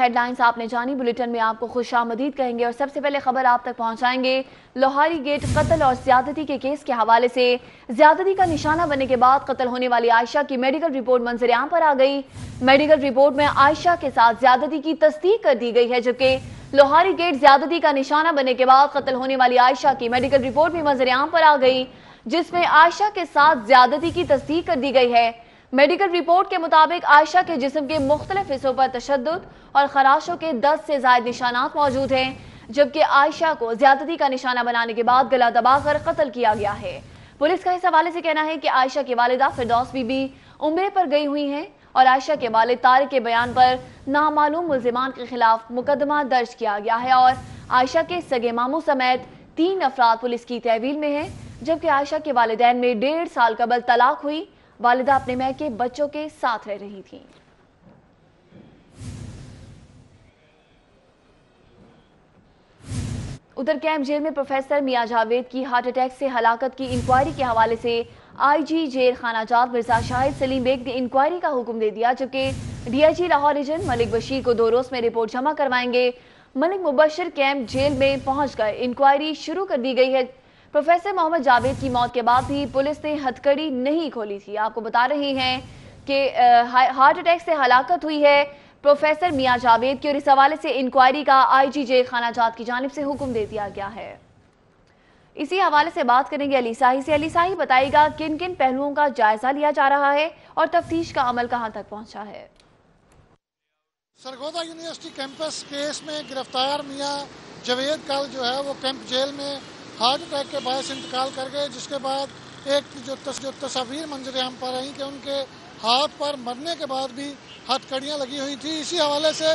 Headlines आपने जानी। Bulletin में आपको खुशामदीद कहेंगे और सबसे पहले खबर आप तक पहुंचाएंगे लोहारी गेट कत्ल और ज्यादती के केस के हवाले से। ज्यादती का निशाना बनने के बाद कत्ल होने वाली आयशा की मेडिकल रिपोर्ट मंजर-ए-आम पर आ गई। मेडिकल रिपोर्ट में आयशा के साथ ज्यादती की तस्दीक कर दी गई है, जबकि लोहारी गेट ज्यादती का निशाना बनने के बाद कत्ल होने वाली आयशा की मेडिकल रिपोर्ट भी मंजर-ए-आम पर आ गई, जिसमें आयशा के साथ ज्यादती की तस्दीक कर दी गई है। मेडिकल रिपोर्ट के मुताबिक आयशा के जिस्म के मुख्तलिफ हिस्सों पर तशद्दुद और खराशों के 10 से ज्यादा निशानात मौजूद हैं, जबकि आयशा को ज्यादती का निशाना बनाने के बाद गला दबाकर कत्ल किया गया है। पुलिस का इस हवाले से कहना है कि आयशा की वालिदा फिरदौस बीबी उम्रे पर गई हुई हैं और आयशा के वालिद तारिक के बयान पर नामालूम मुल्जिमान के खिलाफ मुकदमा दर्ज किया गया है और आयशा के सगे मामू समेत 3 अफराद पुलिस की तहवील में हैं, जबकि आयशा के वालिदैन में 1.5 साल कबल तलाक हुई। वालिदा अपने मैके बच्चों के साथ रह रही थी। उधर कैंप जेल में प्रोफेसर मियां जावेद की हार्ट अटैक से हलाकत की इंक्वायरी के हवाले से आईजी जेल खाना जात मिर्जा शाहिद सलीम बेग ने इंक्वायरी का हुक्म दे दिया, जबकि डीआईजी लाहौर रीजन मलिक बशीर को 2 रोज में रिपोर्ट जमा करवाएंगे। मलिक मुबशर कैंप जेल में पहुंच गए, इंक्वायरी शुरू कर दी गई है। प्रोफेसर मोहम्मद जावेद की मौत के बाद भी पुलिस ने हथकड़ी नहीं खोली थी। आपको बता रहे हैं कि हार्ट अटैक से हलाकत हुई है प्रोफेसर मियां जावेद की और इस हवाले से इंक्वायरी का आईजी जेल खाना जात की जानिब से हुक्म दे दिया गया है। इसी हवाले से बात करेंगे अली साही से। अली साही बताएगा किन किन पहलुओं का जायजा लिया जा रहा है और तफ्तीश का अमल कहां तक पहुंचा है। सरगोदा यूनिवर्सिटी कैंपस केस में गिरफ्तार मियां जावेद कल जो है वो कैंप जेल में हार्ट अटैक के बायस इंतकाल कर गए, जिसके बाद एक जो तस्वीर मंजर-ए-आम पर आई कि उनके हाथ पर मरने के बाद भी हथकड़ियाँ लगी हुई थी। इसी हवाले से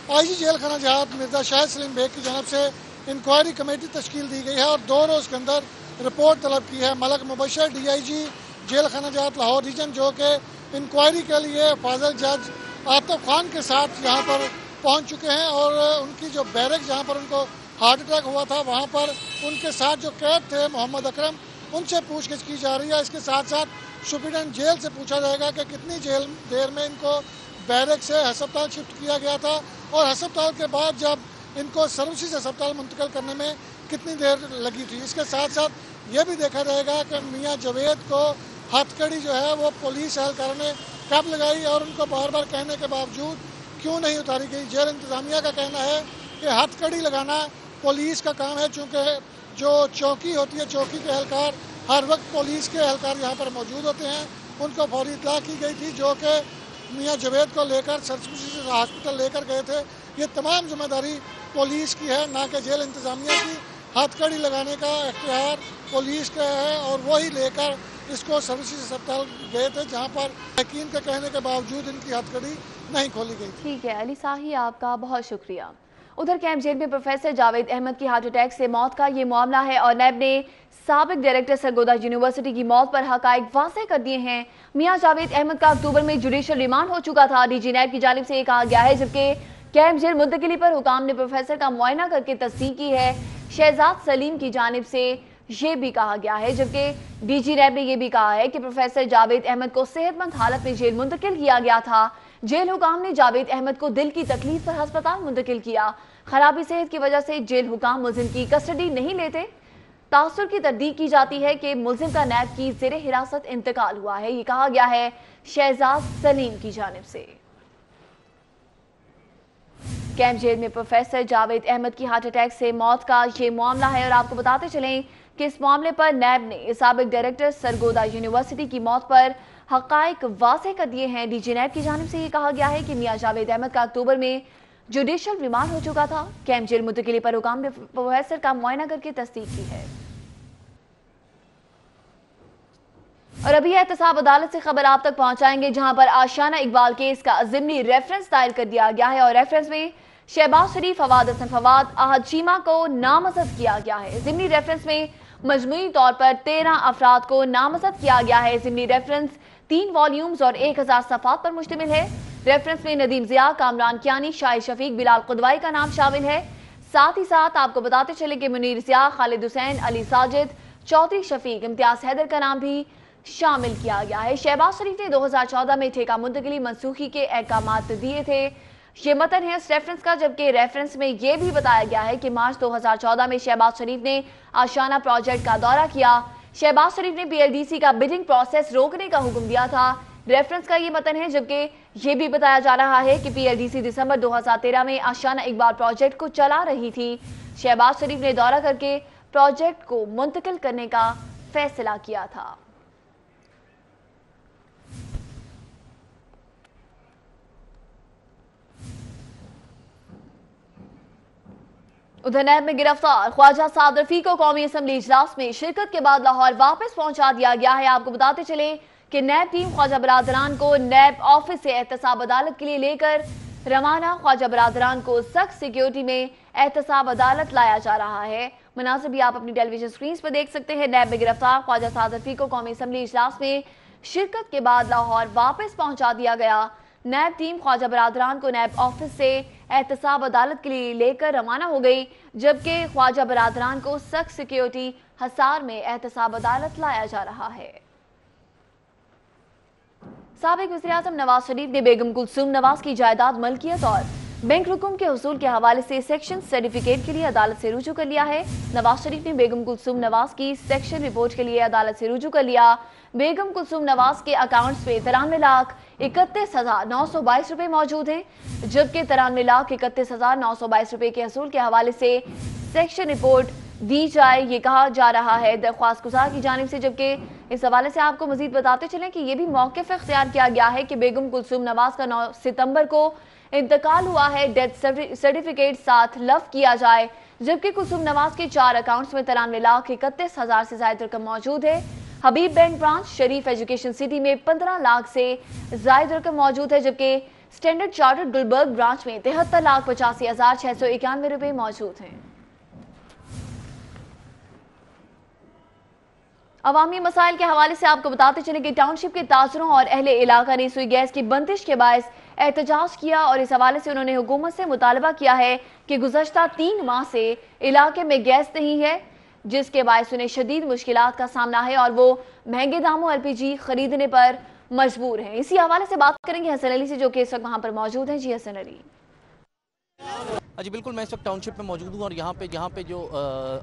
आईजी जेल खाना जहात मिर्जा शाहिद सलीम बेग की जानब से इंक्वायरी कमेटी तश्कील दी गई है और 2 रोज़ के अंदर रिपोर्ट तलब की है। मलिक मुबशर डीआईजी जेल खाना जहात लाहौर रीजन जो कि इंक्वायरी के लिए फाजल जज आतिफ खान के साथ यहाँ पर पहुँच चुके हैं और उनकी जो बैरक जहाँ पर उनको हार्ट अटैक हुआ था वहाँ पर उनके साथ जो कैद थे मोहम्मद अकरम, उनसे पूछगिछ की जा रही है। इसके साथ साथ सुप्रीडेंट जेल से पूछा जाएगा कि कितनी देर में इनको बैरक से हस्पताल शिफ्ट किया गया था और हस्पताल के बाद जब इनको सर्विसेज अस्पताल मुंतकिल करने में कितनी देर लगी थी। इसके साथ साथ ये भी देखा जाएगा कि मियां जावेद को हथकड़ी जो है वो पुलिस एहलकारों ने कब लगाई और उनको बार बार कहने के बावजूद क्यों नहीं उतारी गई। जेल इंतजामिया का कहना है कि हथकड़ी लगाना पुलिस का काम है, चूँकि जो चौकी होती है, चौकी के एहलकार हर वक्त पुलिस के एहलकार यहाँ पर मौजूद होते हैं। उनको फौरी इत्तला की गई थी जो कि मियां जावेद को लेकर सर्विसेज हॉस्पिटल लेकर गए थे। ये तमाम जिम्मेदारी पुलिस की है, ना कि जेल इंतजामिया की। हथकड़ी लगाने का इख्तियार पुलिस का है और वही लेकर इसको सर्विसेज अस्पताल गए थे, जहाँ पर यकीन के कहने के बावजूद इनकी हथकड़ी नहीं खोली गई। ठीक है अली साही, आपका बहुत शुक्रिया। उधर कैंप जेल में प्रोफेसर जावेद अहमद की हार्ट अटैक से मौत का ये मामला है और नैब ने साबिक डायरेक्टर सरगोदा यूनिवर्सिटी की मौत पर हकायक वाज़ेह कर दिए हैं। मियां जावेद अहमद का अक्टूबर में जुडिशल रिमांड हो चुका था, डीजी नैब की जानिब से ये कहा गया है, जबकि कैंप जेल मुंतकिली पर हुकाम ने प्रोफेसर का मुआयना करके तस्दीक की है। शहजाद सलीम की जानिब से ये भी कहा गया है, जबकि डीजी नैब ने यह भी कहा है कि प्रोफेसर जावेद अहमद को सेहतमंद हालत में जेल मुंतकिल किया गया था। जेल हुकाम ने जावेद अहमद को दिल की तकलीफ पर अस्पताल मुंतकिल किया। खराबी सेहत की वजह से जेल हुकाम मुल्जिम की कस्टडी नहीं लेते। तासुर की तरदीद की जाती है कि मुल्जिम का नैब की ज़ेरे हिरासत इंतकाल हुआ है, ये कहा गया है शहजाद सलीम की जानिब से। कैंप जेल में प्रोफेसर जावेद अहमद की हार्ट अटैक से मौत का ये मामला है और आपको बताते चलें कि इस मामले पर नैब ने साबिक डायरेक्टर सरगोदा यूनिवर्सिटी की मौत पर हकायक वाज़ेह कर दिए हैं। डीजी नैब की जानिब से ये कहा गया है कि मियां जावेद अहमद का अक्टूबर में जुडिशल रिमांड हो चुका था। कैंप जेल मुंतकिली पर हुकाम ने प्रोफेसर का मुआयना करके तस्दीक की है। और अभी एहतसाब अदालत से खबर आप तक पहुंचाएंगे, जहां पर आशियाना इकबाल केस का ज़िमनी रेफरेंस दायर कर दिया गया है और रेफरेंस में शहबाज शरीफ, फवाद हसन फवाद, आहद चीमा को नामजद किया गया है। ज़िमनी रेफरेंस में मजमूई तौर पर 13 अफराद को नामजद किया गया है। ज़िमनी रेफरेंस 3 वॉल्यूम्स और 1000 सफ़ात पर मुश्तमिल है। रेफरेंस में नदीम ज़िया, कामरान कियानी, शाहिद शफीक, बिलाल कुदवाई का नाम शामिल है। साथ ही साथ आपको बताते चले कि मुनीर ज़िया, खालिद हुसैन, अली साजिद, चौधरी शफीक, इम्तियाज हैदर का नाम भी शामिल किया गया है। शहबाज शरीफ ने 2014 में ठेका मुंतकिली मनसूखी के अहकामात दिए थे। ये मतन है इस रेफरेंस का, जबकि रेफरेंस में यह भी बताया गया है कि मार्च 2014 में शहबाज शरीफ ने आशियाना प्रोजेक्ट का दौरा किया। शहबाज शरीफ ने PLDC का बिडिंग प्रोसेस रोकने का हुक्म दिया था। रेफरेंस का ये मतन है, जबकि यह भी बताया जा रहा है कि PLDC दिसंबर 2013 में आशियाना इकबाल प्रोजेक्ट को चला रही थी। शहबाज शरीफ ने दौरा करके प्रोजेक्ट को मुंतकिल करने का फैसला किया था। उधर नैब में गिरफ्तार ख्वाजा साद रफी को कौमी असम्बली इजलास में शिरकत के बाद लाहौर वापस पहुंचा दिया गया है। आपको बताते चले कि नैब टीम ख्वाजा बरादरान को नैब ऑफिस से एहतसाब अदालत के लिए लेकर रवाना। ख्वाजा बरादरान को सख्त सिक्योरिटी में एहतसाब अदालत लाया जा रहा है। मनाज़िर भी आप अपनी टेलीविजन स्क्रीन पर देख सकते हैं। नैब में गिरफ्तार ख्वाजा साद रफी को कौमी असम्बली इजलास में शिरकत के बाद लाहौर वापस पहुंचा दिया गया। नैब टीम ख्वाजा बरादरान को नैब ऑफिस से एहतसाब अदालत के लिए लेकर रवाना हो गई, जबकि ख्वाजा बरादरान को सख्त सिक्योरिटी हिसार में एहतसाब अदालत लाया जा रहा है। साबिक वज़ीर-ए-आज़म नवाज शरीफ ने बेगम कुलसूम नवाज की जायदाद मलकियत और बैंक रुकूम के हुसूल के हवाले से सेक्शन सर्टिफिकेट के लिए अदालत से रुजू कर लिया है। नवाज शरीफ ने बेगम कुलसूम नवाज की सेक्शन रिपोर्ट के लिए अदालत से रुजू कर लिया। बेगम कुलसूम नवाज के अकाउंट्स में 93,31,922 रुपए मौजूद हैं, जबकि 93,31,922 रुपए के हसूल के हवाले से सेक्शन रिपोर्ट दी जाए, ये कहा जा रहा है दरख्वास्त गुजार की जानिब से। जबकि इस हवाले से आपको मजीद बताते चलें कि यह भी मौक़िफ़ इख्तियार किया गया है कि बेगम कुलसूम नवाज का 9 सितंबर को इंतकाल हुआ है, डेथ सर्टिफिकेट साथ लफ किया जाए। जबकि कुलसूम नवाज के 4 अकाउंट्स में 93,31,000 से ज्यादा रकम मौजूद है। हबीब बैंक ब्रांच, शरीफ एजुकेशन सिटी में 15 लाख से ज्यादा रकम मौजूद है, जबकि स्टैंडर्ड चार्टर्ड गुलबर्ग ब्रांच में 73,85,691 रुपए मौजूद हैं। अवामी मसाइल के हवाले से आपको बताते चले कि टाउनशिप के ताजरों और अहले इलाका ने सुई गैस की बंदिश के बायस एहतजाज किया और इस हवाले से उन्होंने हुकूमत से मुतालबा किया है कि गुज़श्ता 3 माह से इलाके में गैस नहीं है, जिसके बायस उन्हें शदीद मुश्किलात का सामना है और वो महंगे दामों LPG खरीदने पर मजबूर हैं। इसी हवाले से बात करेंगे हसन अली से, जो कि इस वक्त वहाँ पर मौजूद हैं। जी हसन अली। जी बिल्कुल, मैं इस वक्त टाउनशिप में मौजूद हूँ और यहाँ पे जो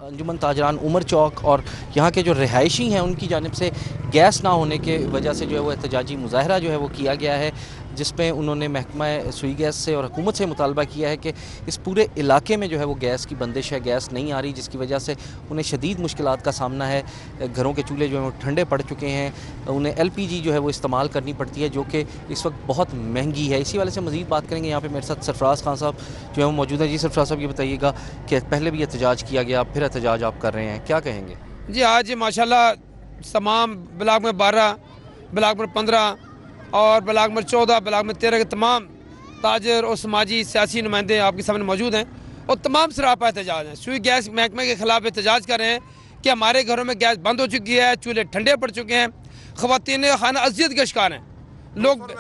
अंजुमन ताजरान उमर चौक और यहाँ के जो रिहायशी हैं उनकी जानिब से गैस ना होने के वजह से जो है वो एहतजाजी मुजाहरा जो है वो किया गया है, जिसमें उन्होंने महकमा सुई गैस से और हुकूमत से मुतालबा किया है कि इस पूरे इलाके में जो है वो गैस की बंदिश है, गैस नहीं आ रही, जिसकी वजह से उन्हें शदीद मुश्किलात का सामना है। घरों के चूल्हे जो हैं वो ठंडे पड़ चुके हैं, उन्हें LPG जो है वो इस्तेमाल करनी पड़ती है, जो कि इस वक्त बहुत महंगी है। इसी वाले से मज़ीद बात करेंगे। यहाँ पर मेरे साथ सरफराज खान साहब जो है वो मौजूद हैं। जी सरफराज साहब, ये बताइएगा कि पहले भी एहतजाज किया गया, फिर एहतजाज आप कर रहे हैं, क्या कहेंगे? जी आज माशाल्लाह तमाम ब्लॉक में 12, ब्लॉक में 15 और ब्लॉक में 14, ब्लॉक में 13 के तमाम ताजर और समाजी सियासी नुमाइंदे आपके सामने मौजूद हैं और तमाम सरापा एहतजाज हैं। सुई गैस महकमे के खिलाफ एहतजाज कर रहे हैं कि हमारे घरों में गैस बंद हो चुकी है, चूल्हे ठंडे पड़ चुके हैं, ख़वातीन खाना अज़ियत का शिकार हैं। लोग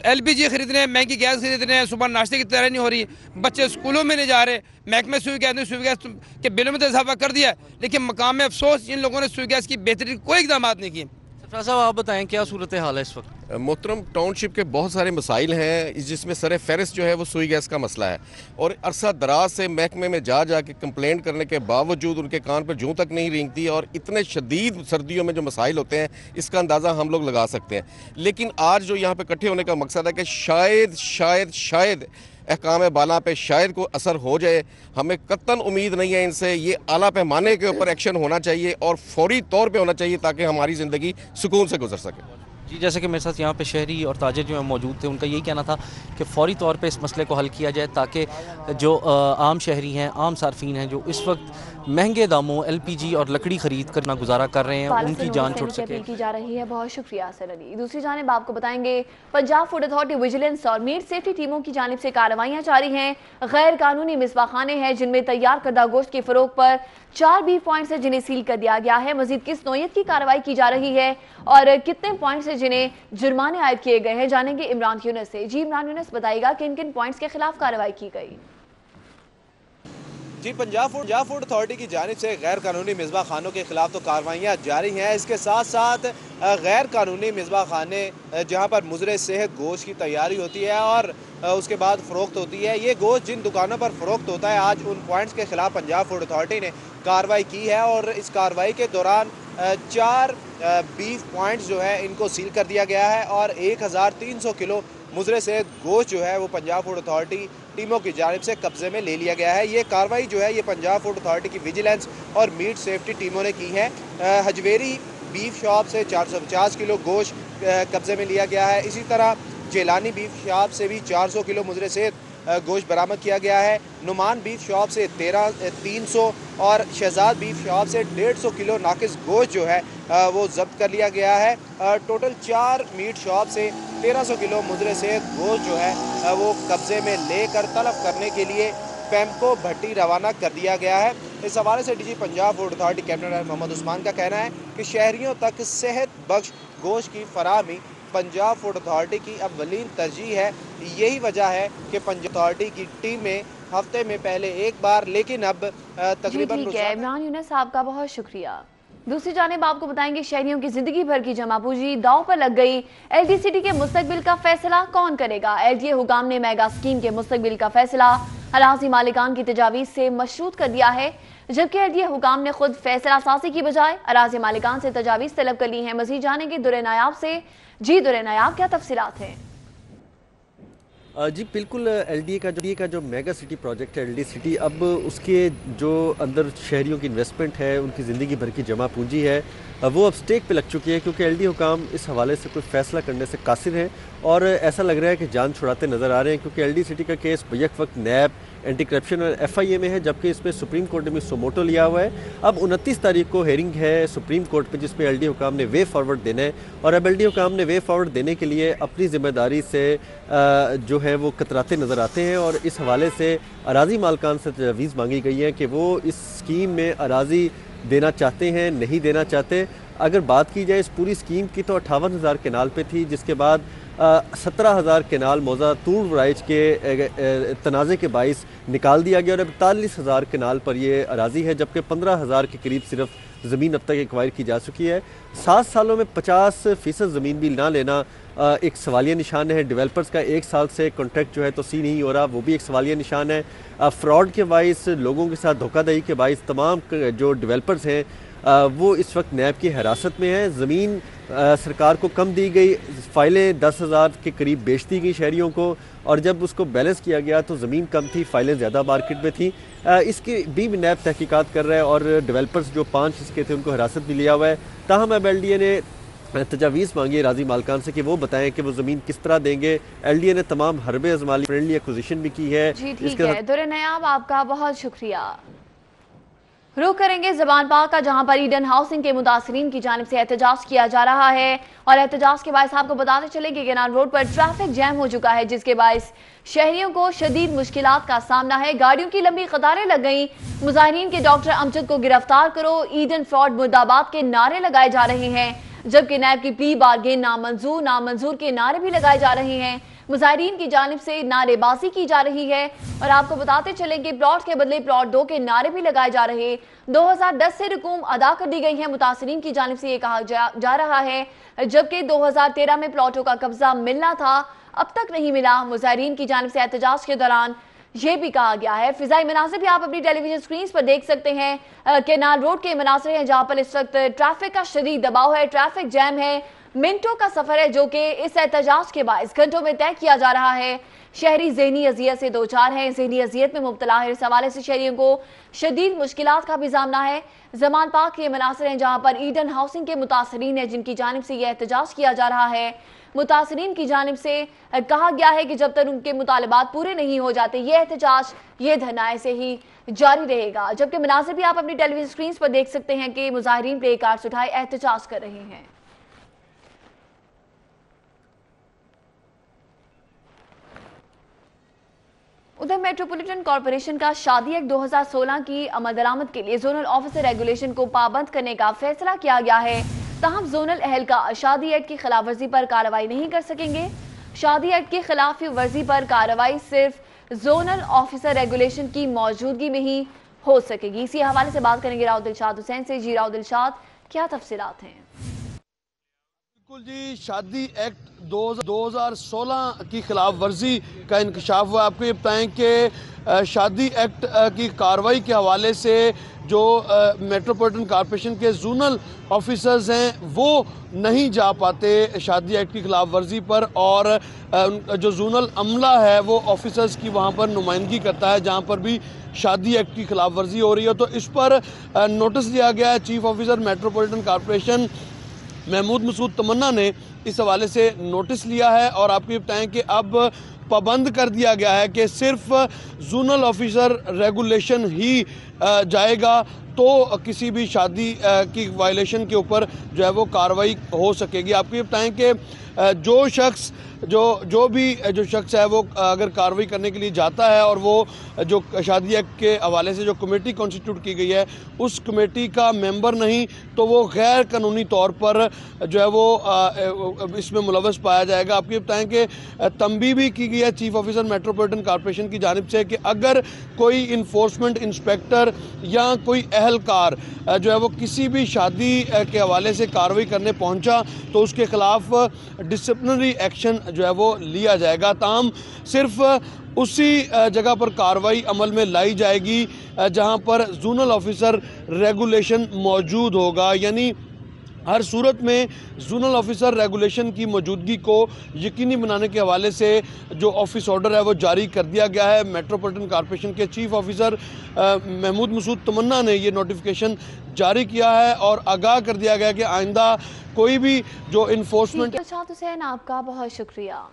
LPG खरीद रहे हैं, महंगी गैस खरीद रहे हैं, सुबह नाश्ते की तैयारी नहीं हो रही, बच्चे स्कूलों में नहीं जा रहे। महकमे सुई गैस के बिलों में तो इजाफा कर दिया, लेकिन मकाम में अफसोस इन लोगों ने सुई गैस की बेहतरी कोई इकदाम नहीं किए। सरफराज साहब, आप बताएं क्या सूरत हाल है इस वक्त? मोहतरम, टाउनशिप के बहुत सारे मसाइल हैं, जिसमें सर फहरिस्त जो है वो सुई गैस का मसला है और अरसा दराज से महकमे में जा के कंप्लेंट करने के बावजूद उनके कान पर जूं तक नहीं रेंगती और इतने शदीद सर्दियों में जो मसाइल होते हैं इसका अंदाज़ा हम लोग लगा सकते हैं। लेकिन आज जो यहाँ पे इकट्ठे होने का मकसद है कि शायद अहकाम बाला पे शायद कोई असर हो जाए। हमें कतन उम्मीद नहीं है इनसे, ये आला पैमाने के ऊपर एक्शन होना चाहिए और फौरी तौर पे होना चाहिए ताकि हमारी ज़िंदगी सुकून से गुजर सके। जी, जैसे कि मेरे साथ यहाँ पे शहरी और ताजिर जो है मौजूद थे, उनका यही कहना था कि फ़ौरी तौर पे इस मसले को हल किया जाए ताकि जो आम शहरी हैं, आम सार्फिन हैं, जो इस वक्त महंगे दामों LPG और लकड़ी खरीद कर ना गुजारा कर रहे हैं, उनकी जान छुट सके। अपील की जा रही है। बहुत शुक्रिया हसन अली। दूसरी जानिब आपको बताएंगे पंजाब फूड अथॉरिटी विजिलेंस और मीट सेफ्टी टीमों की जानिब से कार्रवाइयां जारी हैं। गैर कानूनी मिसबाखाने हैं जिनमें तैयार करदा गोश्त की फरोख्त पर 4 बीफ पॉइंट्स है जिन्हें सील कर दिया गया है। मजीद किस नौयत की कार्रवाई की जा रही है और कितने पॉइंट्स है जिन्हें जुर्माने आयद किए गए हैं, जानेंगे इमरान यूनुस से। जी इमरान यूनुस, बताइएगा किन किन पॉइंट्स के खिलाफ कार्रवाई की गई? जी, पंजाब फूड अथॉरिटी की जानिब से गैर कानूनी मिसबा खानों के खिलाफ तो कार्रवाइयाँ जारी हैं। इसके साथ साथ गैर कानूनी मिसबा खाने जहाँ पर मुजरे सेहत गोश्त की तैयारी होती है और उसके बाद फ़रोख्त होती है, ये गोश्त जिन दुकानों पर फ़रोख्त होता है, आज उन पॉइंट्स के खिलाफ पंजाब फूड अथॉरिटी ने कार्रवाई की है और इस कार्रवाई के दौरान 4 बीफ पॉइंट्स जो है इनको सील कर दिया गया है और 1300 किलो मुजरे सेहत गोश्त जो है वो पंजाब फूड अथॉरिटी टीमों की जानिब से कब्जे में ले लिया गया है। ये कार्रवाई जो है ये पंजाब फूड अथॉरिटी की विजिलेंस और मीट सेफ्टी टीमों ने की है। हजवेरी बीफ शॉप से 450 किलो गोश्त कब्जे में लिया गया है। इसी तरह जेलानी बीफ शॉप से भी 400 किलो मुजरे सेहत गोश्त बरामद किया गया है। नुमान बीफ शॉप से 300 और शहजाद बीफ शॉप से 150 किलो नाकिस गोश्त जो है वो जब्त कर लिया गया है। टोटल 4 मीट शॉप से 1300 किलो मुजरे सेहत गोश्त जो है वो कब्जे में लेकर तलब करने के लिए पैम्पो भट्टी रवाना कर दिया गया है। इस हवाले से DG Punjab food authority captain Mohammad Usman का कहना है कि शहरियों तक सेहत बख्श गोश्त की फराहमी पंजाब फूड अथॉरिटी की अव्वलीन तरजीह है। यही वजह है कि पंजाब अथॉरिटी की टीमें हफ्ते में पहले एक बार, लेकिन अब तकरीबन इमरान यूनुस साहब का बहुत शुक्रिया। दूसरी जानिब आपको बताएंगे शहरियों की जिंदगी भर की जमा पूंजी दांव पर लग गई। एलडीसीटी के मुस्तकबिल का फैसला कौन करेगा? एलडीए हुकाम ने मेगा स्कीम के मुस्तकबिल का फैसला अराजी मालिकान की तजावीज से मशरूत कर दिया है, जबकि एलडीए हुकाम ने खुद फैसला साजी की बजाय अराजी मालिकान से तजावीज तलब कर ली है। मजीद जानेंगे दुरे नायाब से। जी दुरे नायाब, क्या तफसीलात हैं? जी बिल्कुल, एलडीए का जो मेगा सिटी प्रोजेक्ट है एलडी सिटी, अब उसके जो अंदर शहरियों की इन्वेस्टमेंट है, उनकी ज़िंदगी भर की जमा पूंजी है, वो अब स्टेक पे लग चुकी है, क्योंकि एलडीए हुकाम इस हवाले से कोई फैसला करने से कासिर हैं और ऐसा लग रहा है कि जान छुड़ाते नज़र आ रहे हैं, क्योंकि एलडी सिटी का केस बैक वक्त नैब, एंटी करप्शन और एफआईए में है, जबकि इसमें सुप्रीम कोर्ट ने सोमोटो लिया हुआ है। अब 29 तारीख को हेयरिंग है सुप्रीम कोर्ट में, जिसमें एलडी हुकाम ने वे फॉरवर्ड देना है और अब एलडी हुकाम ने वे फॉरवर्ड देने के लिए अपनी जिम्मेदारी से जो है वो कतराते नज़र आते हैं और इस हवाले से अराजी मालकान से तजवीज़ मांगी गई है कि वो इस स्कीम में अराजी देना चाहते हैं, नहीं देना चाहते। अगर बात की जाए इस पूरी स्कीम की तो 58,000 केनाल पे थी, जिसके बाद 17,000 केनाल मौजा तूड़ राइज के तनाज़े के बाइस निकाल दिया गया और अब 41,000 केनाल पर ये अराजी है, जबकि 15,000 के करीब सिर्फ ज़मीन अब तक एक्वायर की जा चुकी है। 7 सालों में 50% ज़मीन भी ना लेना एक सवालिया निशान है। डेवलपर्स का 1 साल से कॉन्ट्रैक्ट जो है तो सी नहीं हो रहा, वो भी एक सवालिया निशान है। फ्रॉड के बाइस, लोगों के साथ धोखाधड़ी के बाइस तमाम जो डेवलपर्स हैं वो इस वक्त नैब की हिरासत में है। ज़मीन सरकार को कम दी गई, फ़ाइलें 10,000 के करीब बेच दी गई शहरियों को और जब उसको बैलेंस किया गया तो ज़मीन कम थी, फ़ाइलें ज़्यादा मार्केट में थी। इसकी भी नैब तहकीकात कर रहा है और डेवलपर्स जो 5 इसके थे उनको हिरासत भी लिया हुआ है। ताहम अब एलडीए ने तजावीज़ मांगी है राजी मालकान से कि वो बताएं कि वो ज़मीन किस तरह देंगे। एलडीए ने तमाम हरबे अजमाली फ्रेंडली एक्विजिशन भी की है। जी ठीक है दुरे नायाब, आपका बहुत शुक्रिया। रुख करेंगे ज़बान पाक का, जहां पर ईडन हाउसिंग के मुतासरीन की जानिब से एहतजाज किया जा रहा है और एहतजाज के बायस आपको बताते चलें कि केनाल रोड पर ट्रैफिक जैम हो चुका है, जिसके बायस शहरियों को शदीद मुश्किलात का सामना है। गाड़ियों की लंबी कतारें लग गई। मुजाहिरीन के डॉक्टर अमजद को गिरफ्तार करो, ईडन फ्रॉड मुर्दाबाद के नारे लगाए जा रहे हैं, जबकि नैब की प्ली बारगेन नामंजूर के नारे भी लगाए जा रहे हैं। मुजाहिरीन की जानिब से नारेबाजी की जा रही है और आपको बताते चलें कि प्लॉट के बदले प्लॉट 2 के नारे भी लगाए जा रहे हैं। 2010 से रकूम अदा कर दी गई है, मुतासरीन की जानिब से ये कहा जा रहा है, जबकि 2013 में प्लॉटों का कब्जा मिलना था, अब तक नहीं मिला। मुजाहिरीन की जानिब से एहतजाज के दौरान ये भी कहा गया है। फिजाई मनासिर भी आप अपनी टेलीविजन स्क्रीन पर देख सकते हैं। केनाल रोड के मनासिर हैं जहां पर इस वक्त ट्रैफिक का शदीद दबाव है, ट्रैफिक जैम है, मिनटों का सफर है जो कि इस एहतजाज के बाद घंटों में तय किया जा रहा है। शहरी ज़हनी अजियत से दो चार हैं, ज़हनी अजियत में मुब्तला है। इस हवाले से शहरियों को शदीद मुश्किलात का भी सामना है। ज़मान पाक के मनासिर हैं जहां पर ईडन हाउसिंग के मुतासरीन हैं, जिनकी जानिब से यह एहतजाज किया जा रहा है। मुतासरीन की जानिब से कहा गया है कि जब तक उनके मुतालबात पूरे नहीं हो जाते ये एहतजाज, ये धरना ऐसे ही जारी रहेगा। जबकि मनासिर भी आप अपनी टेलीविजन स्क्रीन पर देख सकते हैं कि मुजाहिरीन प्ले कार्ड्स उठाए एहतजाज कर रहे हैं। उधर मेट्रोपॉलिटन कॉरपोरेशन का शादी एक्ट 2016 की अमल दरामद के लिए जोनल ऑफिसर रेगुलेशन को पाबंद करने का फैसला किया गया है। ताहम जोनल अहलकार शादी एक्ट की खिलाफ वर्जी पर कार्रवाई नहीं कर सकेंगे। शादी एक्ट की खिलाफ वर्जी पर कार्रवाई सिर्फ जोनल ऑफिसर रेगुलेशन की मौजूदगी में ही हो सकेगी। इसी हवाले से बात करेंगे राव दिलशाद हुसैन से। जी राव दिलशाद, क्या तफसीलात हैं? बिल्कुल जी, शादी एक्ट 2016 की खिलाफ वर्जी का इंकशाफ हुआ। आपको ये बताएं कि शादी एक्ट की कार्रवाई के हवाले से जो मेट्रोपॉलिटन कॉरपोरेशन के जोनल ऑफिसर्स हैं वो नहीं जा पाते शादी एक्ट की खिलाफ वर्जी पर, और जो जोनल अमला है वो ऑफिसर्स की वहाँ पर नुमाइंदगी करता है जहाँ पर भी शादी एक्ट की खिलाफ वर्जी हो रही है। तो इस पर नोटिस दिया गया है। Chief officer metropolitan corporation Mahmood Masood Tamanna ने इस हवाले से नोटिस लिया है, और आपको ये बताएं कि अब पाबंद कर दिया गया है कि सिर्फ जोनल ऑफिसर रेगुलेशन ही जाएगा तो किसी भी शादी की वायलेशन के ऊपर जो है वो कार्रवाई हो सकेगी। आपको ये बताएं कि जो शख्स जो शख्स है वो अगर कार्रवाई करने के लिए जाता है और वो जो शादी एक्ट के हवाले से जो कमेटी कॉन्स्टिट्यूट की गई है उस कमेटी का मेंबर नहीं, तो वो गैर कानूनी तौर पर जो है वो इसमें मुलव्वस पाया जाएगा। आपको ये बताएं कि तंबीह भी की गई है चीफ ऑफिसर मेट्रोपॉलिटन कॉरपोरेशन की जानिब से कि अगर कोई इन्फोर्समेंट इंस्पेक्टर या कोई अहलकार जो है वो किसी भी शादी के हवाले से कार्रवाई करने पहुंचा तो उसके खिलाफ डिसिप्लिनरी एक्शन जो है वो लिया जाएगा। ताहम सिर्फ उसी जगह पर कार्रवाई अमल में लाई जाएगी जहां पर जोनल ऑफिसर रेगुलेशन मौजूद होगा, यानी हर सूरत में जोनल ऑफिसर रेगुलेशन की मौजूदगी को यकीनी बनाने के हवाले से जो ऑफिस ऑर्डर है वो जारी कर दिया गया है। मेट्रोपॉलिटन कॉरपोरेशन के चीफ ऑफिसर महमूद मसूद तमन्ना ने ये नोटिफिकेशन जारी किया है और आगाह कर दिया गया कि आइंदा कोई भी जो इन्फोर्समेंट। हुसैन, आपका बहुत शुक्रिया।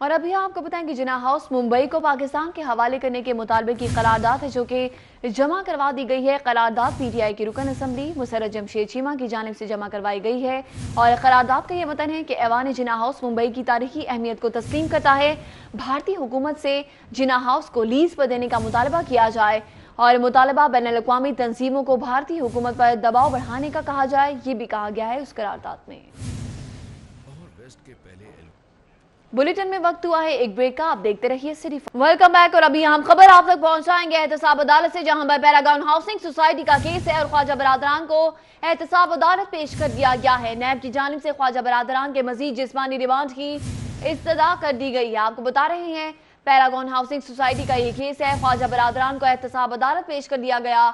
और अभी आपको बताएं कि जिना हाउस मुंबई को पाकिस्तान के हवाले करने के मुतालबे की करारदाद है जो कि जमा करवा दी गई है। करारदाद पीटीआई की रुकन असम्बली मुसर्रत जमशेद चीमा की जानिब से जमा करवाई गई है और करारदाद का यह मतन है कि ऐवान जिना हाउस मुंबई की तारीखी अहमियत को तस्लीम करता है। भारतीय हुकूमत से जिना हाउस को लीज पर देने का मुतालबा किया जाए और मुतालबा बैनुल-अक़वामी तंजीमों को भारतीय हुकूमत पर दबाव बढ़ाने का कहा जाए, ये भी कहा गया है उस करारदाद में। बुलेटिन में वक्त हुआ है एक ब्रेक का, आप देखते रहिए सिर्फ। Welcome back. और अभी हम खबर आप तक पहुंचाएंगे एहतसाब अदालत से, जहां पर पैरागॉन हाउसिंग सोसाइटी का केस है और ख्वाजा बरादरान को एहतसाब अदालत पेश कर दिया गया है। नैब की जानिब से ख्वाजा बरादरान के मजीद जिस्मानी रिमांड की इस्तदा कर दी गई है। आपको बता रहे हैं पैरागॉन हाउसिंग सोसाइटी का ये केस है। ख्वाजा बरादरान को एहतसाब अदालत पेश कर दिया गया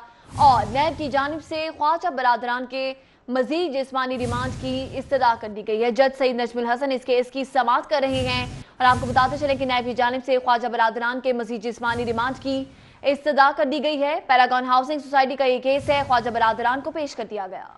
और नैब की जानिब से ख्वाजा बरादरान के मजीद जिस्मानी रिमांड की इस्तदा कर दी गई है। जज सईद नजमुल हसन इस केस की समाअत कर रहे हैं और आपको बताते चले कि नैब की जानिब से ख्वाजा बरादरान के मजीद जिस्मानी रिमांड की इस्तदा कर दी गई है। पैरागॉन हाउसिंग सोसाइटी का ये केस है, ख्वाजा बरादरान को पेश कर दिया गया।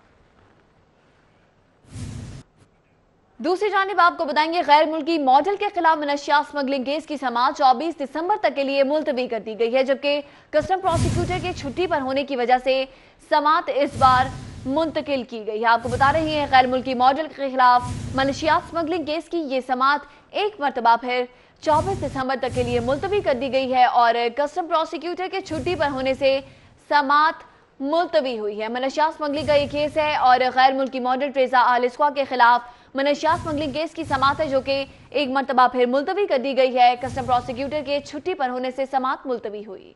दूसरी जानिब आपको बताएंगे गैर मुल्की मॉडल के खिलाफ मनशियात स्मगलिंग केस की समाअत 24 दिसंबर तक के लिए मुलतवी कर दी गई है, जबकि कस्टम प्रोसिक्यूटर के छुट्टी पर होने की वजह से समाअत इस बार मुंतकिल की गई है। आपको बता रही हैं गैर मुल्की मॉडल के खिलाफ मनशियात स्मगलिंग केस की ये समाअत एक मरतबा फिर 24 दिसंबर तक के लिए मुलतवी कर दी गई है और कस्टम प्रोसिक्यूटर के छुट्टी पर होने से समाअत मुलतवी हुई है। मनशियात स्मगलिंग का ये केस है और गैर मुल्की मॉडल ट्रेजा आलिस्वा के खिलाफ मनशियात स्मगलिंग केस की समाअत है जो कि एक मरतबा फिर मुलतवी कर दी गई है। कस्टम प्रोसिक्यूटर के छुट्टी पर होने से समाअत मुलतवी हुई।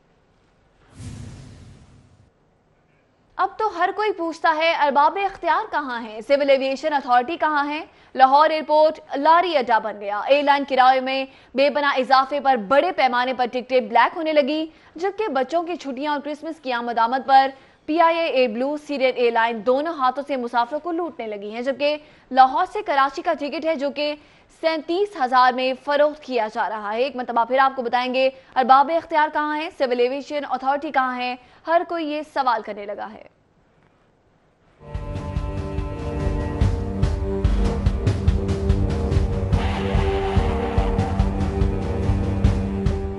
अब तो हर कोई पूछता है अरबाब इख्तियार कहाँ हैं, सिविल एविएशन अथॉरिटी कहाँ है। लाहौर एयरपोर्ट लारी अड्डा बन गया। एयरलाइन किराए में बेपना इजाफे पर बड़े पैमाने पर टिकटें ब्लैक होने लगी, जबकि बच्चों की छुट्टियां और क्रिसमस की आमद पर PIA air blue Syrian airline दोनों हाथों से मुसाफिरों को लूटने लगी हैं। जबकि लाहौर से कराची का टिकट है जो कि 37,000 में फरोख्त किया जा रहा है। एक मरतबा फिर आपको बताएंगे अरबाब इख्तियार कहाँ है, सिविल एविएशन अथॉरिटी कहाँ है, हर कोई ये सवाल करने लगा है।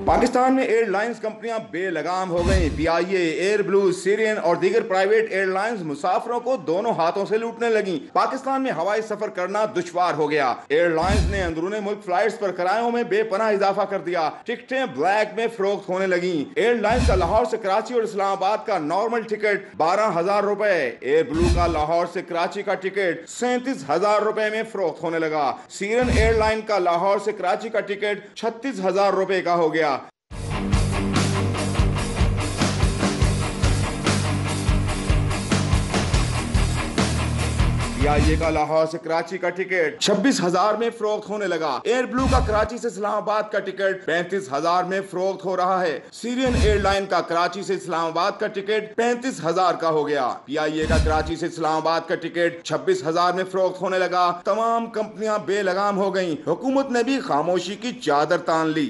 पाकिस्तान में एयरलाइंस कंपनियां बेलगाम हो गईं। PIA, एयर ब्लू, सीरियन और दीगर प्राइवेट एयरलाइंस मुसाफिरों को दोनों हाथों से लूटने लगी। पाकिस्तान में हवाई सफर करना दुश्वार हो गया। एयरलाइंस ने अंदरूनी मुल्क फ्लाइट्स पर किरायों में बेपनाह इजाफा कर दिया। टिकटें ब्लैक में फरोख्त होने लगी। एयरलाइंस का लाहौर से कराची और इस्लामाबाद का नॉर्मल टिकट 12,000 रुपए, एयर ब्लू का लाहौर से कराची का टिकट 37,000 रुपए में फरोख्त होने लगा। सीरियन एयरलाइन का लाहौर से कराची का टिकट 36,000 रुपए का हो गया। PIA का लाहौर से कराची का टिकट 26,000 में फरोख्त होने लगा। एयर ब्लू का कराची से इस्लामाबाद का टिकट 35,000 में फरोख्त हो रहा है। सीरियन एयरलाइन का कराची से इस्लामाबाद का टिकट 35,000 का हो गया। PIA का कराची से इस्लामाबाद का टिकट 26,000 में फरोख्त होने लगा। तमाम कंपनियां बेलगाम हो गईं। हुकूमत ने भी खामोशी की चादर तान ली।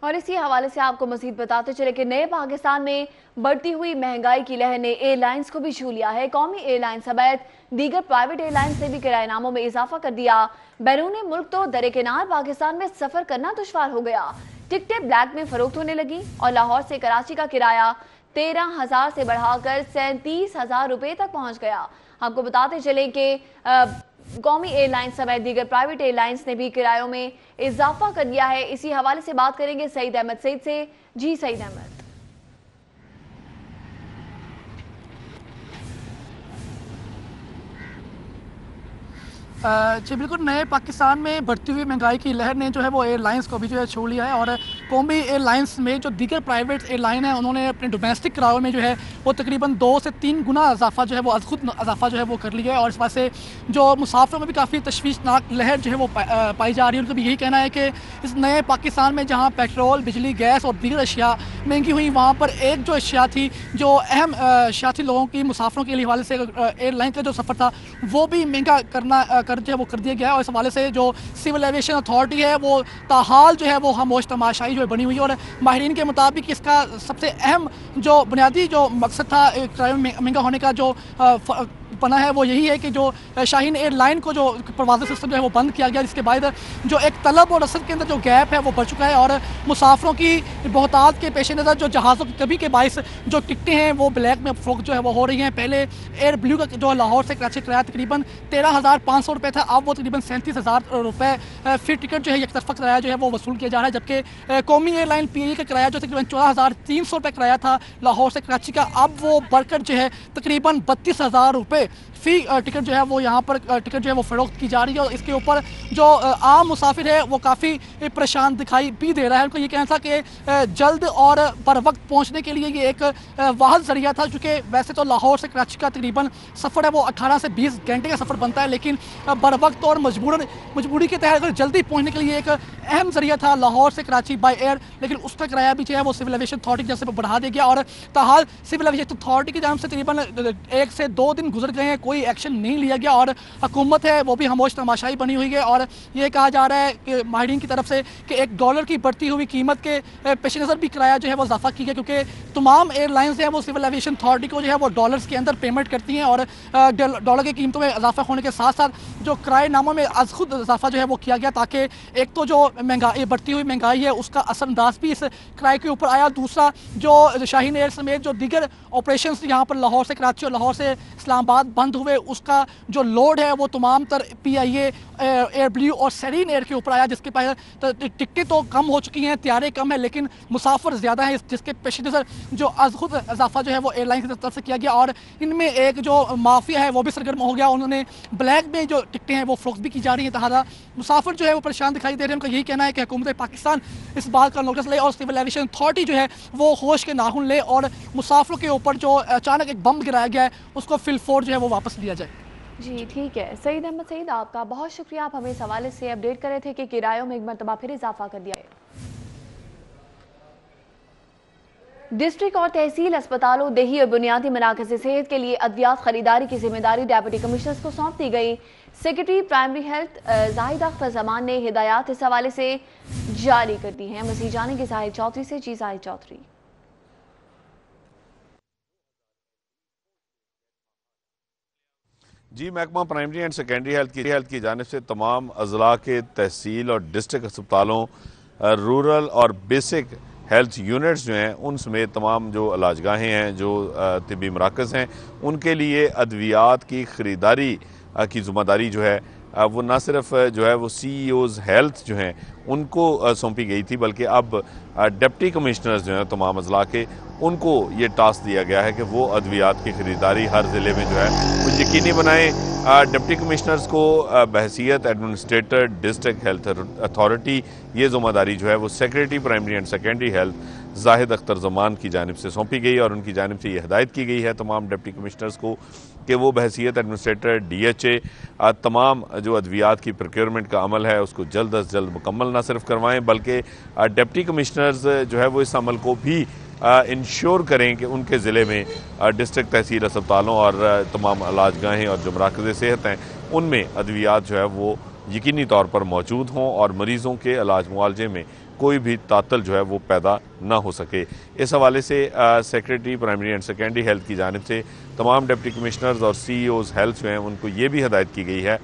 और इसी हवाले से आपको मजीद बताते चले कि नए पाकिस्तान में बढ़ती हुई महंगाई की लहर ने एयरलाइंस को भी छू लिया है। कौमी एयरलाइन समेत दीगर प्राइवेट एयरलाइंस ने भी किराएनामों में इजाफा कर दिया। बैरून मुल्क तो दरिकिनार पाकिस्तान में सफर करना दुश्वार हो गया। टिकटें ब्लैक में फरोख्त होने लगी और लाहौर से कराची का किराया 13,000 से बढ़ाकर 37,000 रुपए तक पहुंच गया। आपको बताते चले कि कौमी एयरलाइन समेत दीगर प्राइवेट एयरलाइंस ने भी किरायों में इजाफा कर दिया है। इसी हवाले से बात करेंगे सईद अहमद सईद से। जी सईद अहमद। जी बिल्कुल, नए पाकिस्तान में बढ़ती हुई महंगाई की लहर ने जो है वो एयरलाइंस को भी जो है छू लिया है और कौमी एयरलाइंस में जो दीगर प्राइवेट एयरलाइन है उन्होंने अपने डोमेस्टिक किरायों में जो है वो तकरीबन 2 से 3 गुना इजाफा जो है वो खुद इजाफा जो है वो कर लिया है। और इस बात से जो मुसाफिरों में भी काफ़ी तशवीशनाक लहर जो है वो पाई जा रही है। उनका भी यही कहना है कि इस नए पाकिस्तान में जहाँ पेट्रोल, बिजली, गैस और दीगर अशिया महंगी हुई, वहाँ पर एक जो अशिया थी जो अहम अशिया थी लोगों की, मुसाफिरों के हवाले से एयरलाइन का जो सफ़र था वो भी महंगा जो है वो कर दिया गया है। और इस हवाले से जो सिविल एविएशन अथॉरिटी है वो ताहाल जो है वो खामोश तमाशाई जो है बनी हुई है। और माहिरीन के मुताबिक इसका सबसे अहम जो बुनियादी जो मकसद था किराया महंगा होने का जो बना है वो यही है कि जो शाहीन एयरलाइन को जो प्रवासी सिस्टम जो है वो बंद किया गया, जिसके बाद जो एक तलब और रसद के अंदर जो गैप है वो बढ़ चुका है। और मुसाफिरों की बहुतात के पेश नज़र जो जहाज़ों की कभी के बायस जो टिकटें हैं वो ब्लैक में फरोख्त जो है वो हो रही हैं। पहले एयर ब्लू का जो लाहौर से कराची किराया तकरीबन 13,500 रुपये था, अब वो तकरीबन 37,000 रुपये फिर टिकट जो है एक तरफा किराया जो है वो वसूल किया जा रहा है। जबकि कौमी एयरलाइन PIA का किराया जो तकरीबन 14,300 रुपये किराया था लाहौर से कराची का, अब वो बढ़कर जो है तकरीबन 32,000 रुपये फी टिकट जो है वो यहाँ पर टिकट जो है वो फरोख्त की जा रही है। और इसके ऊपर जो आम मुसाफिर है वो काफ़ी परेशान दिखाई भी दे रहा है। उनको ये कहना था कि जल्द और बर वक्त पहुँचने के लिए ये एक वाहद ज़रिया था, चूँकि वैसे तो लाहौर से कराची का तकरीबन सफ़र है वो 18 से 20 घंटे का सफ़र बनता है, लेकिन बर वक्त और मजबूरी के तहत अगर जल्दी पहुँचने के लिए एक अहम ज़रिया था लाहौर से कराची बाई एयर, लेकिन उसका किराया भी जो है वो सिविल एविएशन अथॉरिटी जैसे बढ़ा दिया गया। और ताहाल सिविल एविएशन अथॉरिटी की जानब से तकरीबन 1 से 2 दिन गुजर गए हैं, कोई एक्शन नहीं लिया गया और हुकूमत है वो भी खामोश तमाशाई बनी हुई है। और ये कहा जा रहा है कि माहिरीन की तरफ से कि $1 की बढ़ती हुई कीमत के पेश नज़र भी किराया जो है वो इजाफा किया गया, क्योंकि तमाम एयरलाइंस हैं वो सिविल एविएशन अथॉरिटी को जो है वो डॉलर्स के अंदर पेमेंट करती हैं। और डॉलर की कीमतों में इजाफा होने के साथ साथ जो किराएनामों में आज खुद इजाफा जो है वो किया गया, ताकि एक तो जो महंगाई बढ़ती हुई महंगाई है उसका असरअंदाज भी इस किराए के ऊपर आया, दूसरा जो शाहीन एयर समेत जो दीगर ऑपरेशंस यहाँ पर लाहौर से कराची और लाहौर से इस्लामाबाद बंद हुए उसका जो लोड है वो तमाम तर PIA, एयर ब्लू और सेरीन एयर के ऊपर आया, जिसके पास टिकटें तो कम हो चुकी हैं, तैयारे कम है, लेकिन मुसाफिर ज़्यादा है, जिसके पेश नज़र जो आज खुद इजाफा जो है वो एयरलाइन की तरफ से किया गया। और इनमें एक जो माफिया है वो भी सरगर्म हो गया, उन्होंने ब्लैक में जो टिकटें हैं वो फरोख्त भी की जा रही हैं। तहारा मुसाफिर जो है वो परेशान दिखाई दे रहे हैं। उनका यही कहना है कि हुकूमत पाकिस्तान इस बात का नोटिस ले और सिविल एविएशन अथॉरिटी जो है वो होश के नाखून ले और मुसाफिरों के ऊपर जो अचानक एक बम गिराया गया है उसको फिलफोर जो है वो वापस लिया जाए। जी ठीक है सईद अहमद सईद, आपका बहुत शुक्रिया। आप हमें इस हवाले से अपडेट कर रहे थे कि किरायों में एक मरतबा फिर इजाफा कर दिया है। डिस्ट्रिक्ट और तहसील अस्पतालों, देही और बुनियादी मराकज़ सेहत के लिए अद्वियात खरीदारी की जिम्मेदारी डिप्टी कमिश्नर्स को सौंप दी गई। Secretary primary health Zahid Akhtar Zaman ने हिदायत इस हवाले से जारी कर दी हैं। मज़ीद जानेंगे जाहिद चौधरी से। जी जाहिद चौधरी। जी, महकमा प्राइमरी एंड सेकेंडरी हेल्थ की जानिब से तमाम अजला के तहसील और डिस्ट्रिक्ट अस्पतालों, रूरल और बेसिक हेल्थ यूनिट्स जो हैं उन समेत तमाम जो इलाजगाहें हैं, जो तिब्बी मराकज़ हैं, उनके लिए अद्वियात की ख़रीदारी की ज़िम्मेदारी जो है वो न सिर्फ जो है वो CEOs हेल्थ जो हैं उनको सौंपी गई थी, बल्कि अब डिप्टी कमिश्नर्स जो हैं तमाम अजला के, उनको ये टास्क दिया गया है कि वो अद्वियात की ख़रीदारी हर ज़िले में जो है अमल यकीनी बनाएं। डिप्टी कमिश्नर्स को बहसीत एडमिनिस्ट्रेटर डिस्ट्रिक्ट हेल्थ अथॉरिटी ये ज़िम्मेदारी जो है वो secretary primary and secondary health Zahid Akhtar Zaman की जानिब से सौंपी गई और उनकी जानिब से ये हिदायत की गई है तमाम डिप्टी कमिश्नर्स को कि वो बहसीत एडमिनिस्ट्रेटर DHA तमाम जो अद्वियात की प्रोक्योरमेंट का अमल है उसको जल्द अज जल्द मुकम्मल ना सिर्फ करवाएं बल्कि डिप्टी कमिश्नर्स जो है वो इस अमल को भी इंश्योर करें कि उनके ज़िले में डिस्ट्रिक्ट तहसील अस्पतालों और तमाम इलाजगाहें और जो मराकज़ सेहत हैं उनमें अद्वियात जो है वो यकीनी तौर पर मौजूद हों और मरीज़ों के इलाज मुआलजे में कोई भी तातल जो है वो पैदा ना हो सके। इस हवाले से secretary primary and secondary health की जानिब से तमाम डिप्टी कमिश्नर्स और CEOs हेल्थ जो हैं उनको ये भी हिदायत की गई है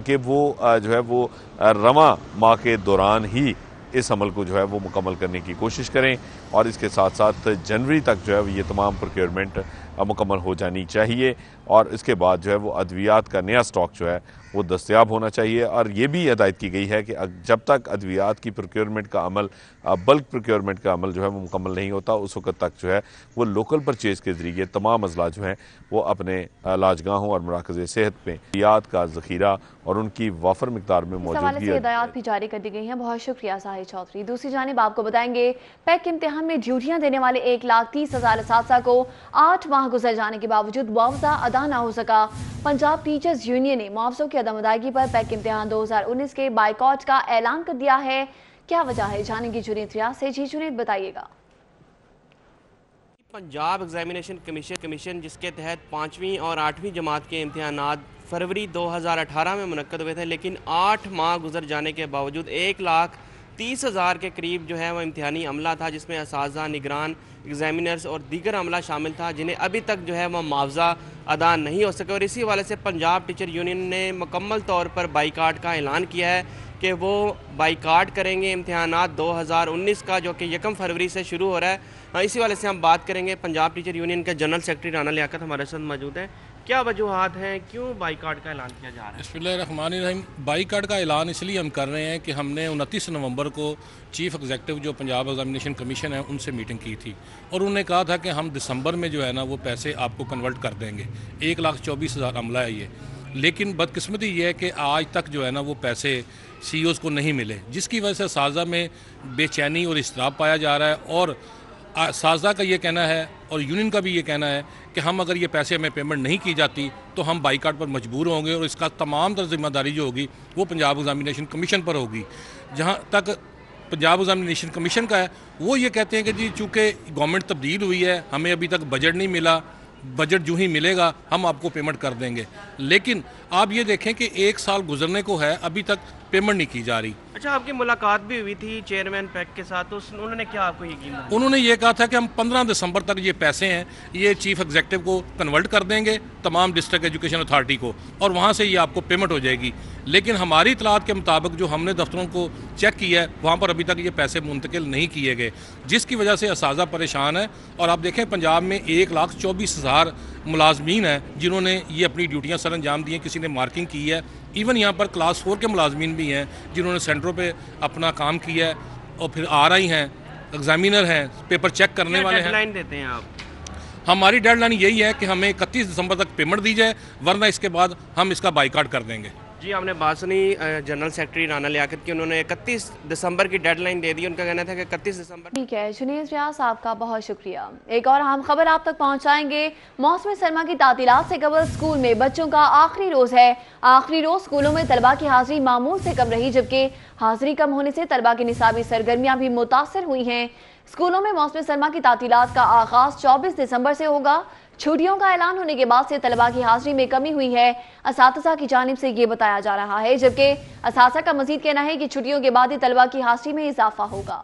कि वो जो है वो रवां माह के दौरान ही इस अमल को जो है वो मुकम्मल करने की कोशिश करें और इसके साथ साथ जनवरी तक जो है ये तमाम प्रोक्योरमेंट मुकम्मल हो जानी चाहिए और इसके बाद जो है वो अद्वियात का नया स्टॉक जो है वो दस्तयाब होना चाहिए। और ये भी हिदायत की गई है कि जब तक अद्वियात की प्रोक्योरमेंट का अमल बल्क प्रोक्योरमेंट का अमल जो है वो मुकम्मल नहीं होता उस वक्त तक जो है वो लोकल परचेज़ के ज़रिए तमाम अजला जो हैं वो अपने इलाजगाहों और मराकज़ सेहत में अद्वियात का ज़ख़ीरा और उनकी वाफर मिकदार में मौजूदगी हिदायत भी जारी कर दी गई हैं। बहुत शुक्रिया साहिद चौधरी। दूसरी जानिब आपको बताएंगे पैक इम्तिहान में ड्यूटियां देने वाले 1,30,000 असातिज़ा को 8 माह गुजर जाने के बावजूद मुआवजा अदा न हो सका। पंजाब टीचर्स यूनियन ने मुआवजों की अदम अदायगी पर पैक इम्तिहान 2019 के बाइकॉट का ऐलान कर दिया है। क्या वजह है, जानेंगे जुनैद रियाज से। जी जुनैद बताइएगा। पंजाब एग्जामिनेशन कमीशन जिसके तहत 5वीं और 8वीं जमात के इम्तिहानात फरवरी 2018 में मुनक्कद हुए थे, लेकिन 8 माह गुजर जाने के बावजूद 1,30,000 के करीब जो है वो इम्तिहानी अमला था, जिसमें असातिज़ा, निगरान, एग्जामिनर्स और दीगर अमला शामिल था, जिन्हें अभी तक जो है वह मुआवजा अदा नहीं हो सके। और इसी हवाले से पंजाब टीचर यूनियन ने मुकम्मल तौर पर बाइकाट का ऐलान किया है कि वो बाइकाट करेंगे इम्तिहानात 2019 का, जो कि 1 फरवरी से शुरू हो रहा है। इसी वाले से हम बात करेंगे। पंजाब टीचर यूनियन के जनरल सेक्रेटरी राना लियाकत हमारे साथ मौजूद हैं। क्या वजूहात हैं, क्यों बाइकाट का ऐलान किया जा रहा है? बिस्मिल्लाहिर्रहमानिर्रहीम। बाइकाट का ऐलान इसलिए हम कर रहे हैं कि हमने 29 नवंबर को चीफ एग्जीक्यूटिव जो पंजाब एग्जामिनेशन कमीशन है उनसे मीटिंग की थी और उन्होंने कहा था कि हम दिसंबर में जो है ना वो पैसे आपको कन्वर्ट कर देंगे। 1,24,000 अमला है ये, लेकिन बदकिस्मती ये है कि आज तक जो है ना वो पैसे CEOs को नहीं मिले, जिसकी वजह से साजा में बेचैनी और इसराब पाया जा रहा है। और साजा का ये कहना है और यूनियन का भी ये कहना है कि हम अगर ये पैसे हमें पेमेंट नहीं की जाती तो हम बाइकाट पर मजबूर होंगे और इसका तमाम तर जिम्मेदारी जो होगी वो पंजाब एग्जामिनेशन कमीशन पर होगी। जहाँ तक पंजाब एग्जामिनेशन कमीशन का है वो ये कहते हैं कि जी चूँकि गवर्नमेंट तब्दील हुई है, हमें अभी तक बजट नहीं मिला, बजट जो ही मिलेगा हम आपको पेमेंट कर देंगे। लेकिन आप ये देखें कि 1 साल गुजरने को है, अभी तक पेमेंट नहीं की जा रही। अच्छा, आपकी मुलाकात भी हुई थी चेयरमैन पैक के साथ, तो उन्होंने क्या आपको यकीन दिलाया? उन्होंने ये कहा था कि हम 15 दिसंबर तक ये पैसे हैं ये चीफ एग्जीक्यूटिव को कन्वर्ट कर देंगे तमाम डिस्ट्रिक्ट एजुकेशन अथॉरिटी को और वहाँ से ये आपको पेमेंट हो जाएगी। लेकिन हमारी इतलात के मुताबिक जो हमने दफ्तरों को चेक किया है वहाँ पर अभी तक ये पैसे मुंतकिल नहीं किए गए, जिसकी वजह से असातिज़ा परेशान है। और आप देखें पंजाब में 1,24,000 मुलाजमीन हैं जिन्होंने ये अपनी ड्यूटियाँ सर अंजाम दी हैं, किसी ने मार्किंग की है। इवन यहाँ पर क्लास 4 के मुलाजमीन भी हैं जिन्होंने सेंटरों पे अपना काम किया है और फिर RI हैं, एग्जामिनर हैं, पेपर चेक करने वाले हैं। डेडलाइन देते हैं आप? हमारी डेडलाइन यही है कि हमें 31 दिसंबर तक पेमेंट दी जाए, वरना इसके बाद हम इसका बाइकाट कर देंगे। जी, आपने बात सुनी जनरल सेक्रेटरी राना लियाकत की, उन्होंने 31 दिसंबर की डेडलाइन दे दी। उनका कहना था कि 31 दिसंबर। ठीक है जुनैद रियाज, आपका बहुत शुक्रिया। एक और अहम खबर आप तक पहुंचाएंगे। मौसम सरमा की तातीलात से कबल स्कूल में बच्चों का आखिरी रोज है। आखिरी रोज स्कूलों में तलबा की हाजिरी मामूल से कम रही, जबकि हाजिरी कम होने से तलबा की निसाबी सरगर्मियां भी मुतासर हुई हैं। स्कूलों में मौसम सरमा की तातीलात का आगाज 24 दिसंबर से होगा। छुट्टियों का ऐलान होने के बाद से तलबा की हाजिरी में कमी हुई है, असातिज़ा की जानिब से ये बताया जा रहा है, जबकि असातिज़ा का मजीद कहना है कि छुट्टियों के बाद ही तलबा की हाजिरी में इजाफा होगा।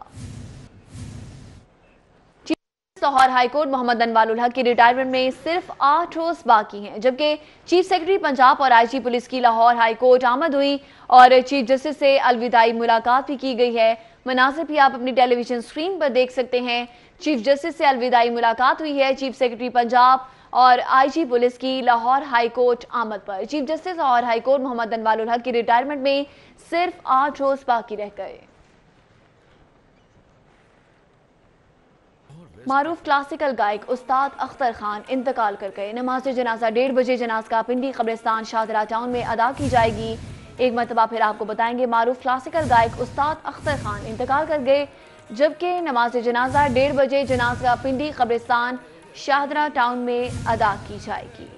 लाहौर हाईकोर्ट मोहम्मद अनवारुल हक की रिटायरमेंट में सिर्फ 8 रोज बाकी हैं, जबकि चीफ सेक्रेटरी पंजाब और IG पुलिस की लाहौर हाईकोर्ट आमद हुई और चीफ जस्टिस से अलविदाई मुलाकात भी की गई है। मनाज़िर भी आप अपनी टेलीविजन स्क्रीन पर देख सकते हैं। चीफ जस्टिस से अलविदाई मुलाकात हुई है चीफ सेक्रेटरी पंजाब और IG पुलिस की लाहौर हाईकोर्ट आमद पर। Chief justice Lahore high court Mohammad Anwarul Haq की रिटायरमेंट में सिर्फ 8 रोज बाकी रह गए। मारूफ क्लासिकल गायक उस्ताद अख्तर खान इंतकाल कर गए। नमाज जनाजा 1:30 बजे जनाजा पिंडी कब्रिस्तान शाहदरा टाउन में अदा की जाएगी। एक मरतबा फिर आपको बताएंगे, मारूफ क्लासिकल गायक उस्ताद अख्तर खान इंतकाल कर गए, जबकि नमाज जनाजा 1:30 बजे जनाजा पिंडी कब्रिस्तान शाहदरा टाउन में अदा की जाएगी।